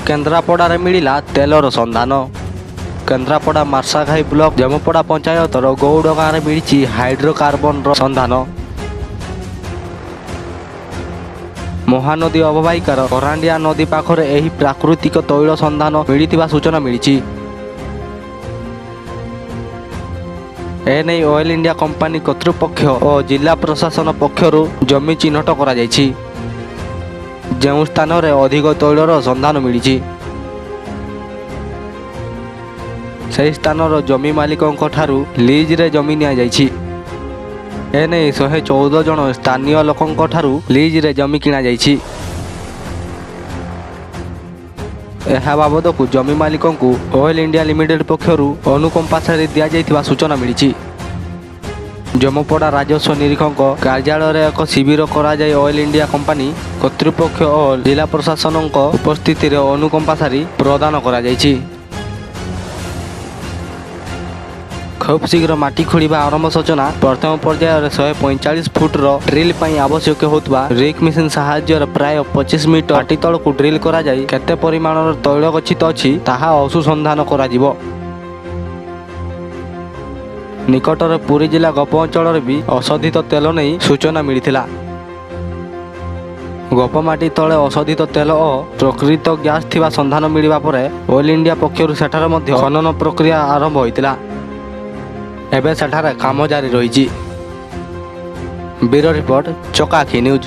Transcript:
କେନ୍ଦ୍ରାପଡ଼ାରେ ମିଳିଲା ତେଲର ସନ୍ଧାନ। କେନ୍ଦ୍ରାପଡ଼ା ମାର୍ଶାଘାଇ ବ୍ଲକ ଜମପଡ଼ା ପଞ୍ଚାୟତର ଗୌଡ଼ ଗାଁରେ ମିଳିଛି ହାଇଡ୍ରୋକାର୍ବନର ସନ୍ଧାନ। ମହାନଦୀ ଅବବାହିକାର କରାଣ୍ଡିଆ ନଦୀ ପାଖରେ ଏହି ପ୍ରାକୃତିକ ତୈଳ ସନ୍ଧାନ ମିଳିଥିବା ସୂଚନା ମିଳିଛି। ଏନେଇ ଅଏଲ ଇଣ୍ଡିଆ କମ୍ପାନୀ କର୍ତ୍ତୃପକ୍ଷ ଓ ଜିଲ୍ଲା ପ୍ରଶାସନ ପକ୍ଷରୁ ଜମି ଚିହ୍ନଟ କରାଯାଇଛି। ଯେଉଁ ସ୍ଥାନରେ ଅଧିକ ତୈଳର ସନ୍ଧାନ ମିଳିଛି ସେହି ସ୍ଥାନର ଜମି ମାଲିକଙ୍କ ଠାରୁ ଲିଜରେ ଜମି ନିଆଯାଇଛି। ଏନେଇ 114 ଜଣ ସ୍ଥାନୀୟ ଲୋକଙ୍କ ଠାରୁ ଲିଜରେ ଜମି କିଣାଯାଇଛି। ଏହା ବାବଦକୁ ଜମି ମାଲିକଙ୍କୁ ଅଏଲ ଇଣ୍ଡିଆ ଲିମିଟେଡ୍ ପକ୍ଷରୁ ଅନୁକମ୍ପାସରେ ଦିଆଯାଇଥିବା ସୂଚନା ମିଳିଛି। ଜମପଡ଼ା ରାଜସ୍ୱ ନିରୀକ୍ଷକଙ୍କ କାର୍ଯ୍ୟାଳୟରେ ଏକ ଶିବିର କରାଯାଇ ଅଏଲ ଇଣ୍ଡିଆ କମ୍ପାନୀ କର୍ତ୍ତୃପକ୍ଷ ଓ ଜିଲ୍ଲା ପ୍ରଶାସନଙ୍କ ଉପସ୍ଥିତିରେ ଅନୁକମ୍ପାସାରୀ ପ୍ରଦାନ କରାଯାଇଛି। ଖୁବ୍ ଶୀଘ୍ର ମାଟି ଖୋଳିବା ଆରମ୍ଭ ସୂଚନା। ପ୍ରଥମ ପର୍ଯ୍ୟାୟରେ 145 ଫୁଟର ଡ୍ରିଲ୍ ପାଇଁ ଆବଶ୍ୟକ ହେଉଥିବା ରିକ୍ ମେସିନ୍ ସାହାଯ୍ୟରେ ପ୍ରାୟ 25 ମିଟର ମାଟି ତଳକୁ ଡ୍ରିଲ୍ କରାଯାଇ କେତେ ପରିମାଣର ତୈଳ ଗଚ୍ଛିତ ଅଛି ତାହା ଅନୁସନ୍ଧାନ କରାଯିବ। ନିକଟରେ ପୁରୀ ଜିଲ୍ଲା ଗୋପ ଅଞ୍ଚଳରେ ବି ଅଶୋଧିତ ତେଲ ନେଇ ସୂଚନା ମିଳିଥିଲା। ଗୋପ ମାଟି ତଳେ ଅଶୋଧିତ ତେଲ ଓ ପ୍ରକୃତ ଗ୍ୟାସ୍ ଥିବା ସନ୍ଧାନ ମିଳିବା ପରେ ଅଏଲ ଇଣ୍ଡିଆ ପକ୍ଷରୁ ସେଠାରେ ମଧ୍ୟ ଖନନ ପ୍ରକ୍ରିୟା ଆରମ୍ଭ ହୋଇଥିଲା। ଏବେ ସେଠାରେ କାମ ଜାରି ରହିଛି। Bureau report, Chakaakhi news.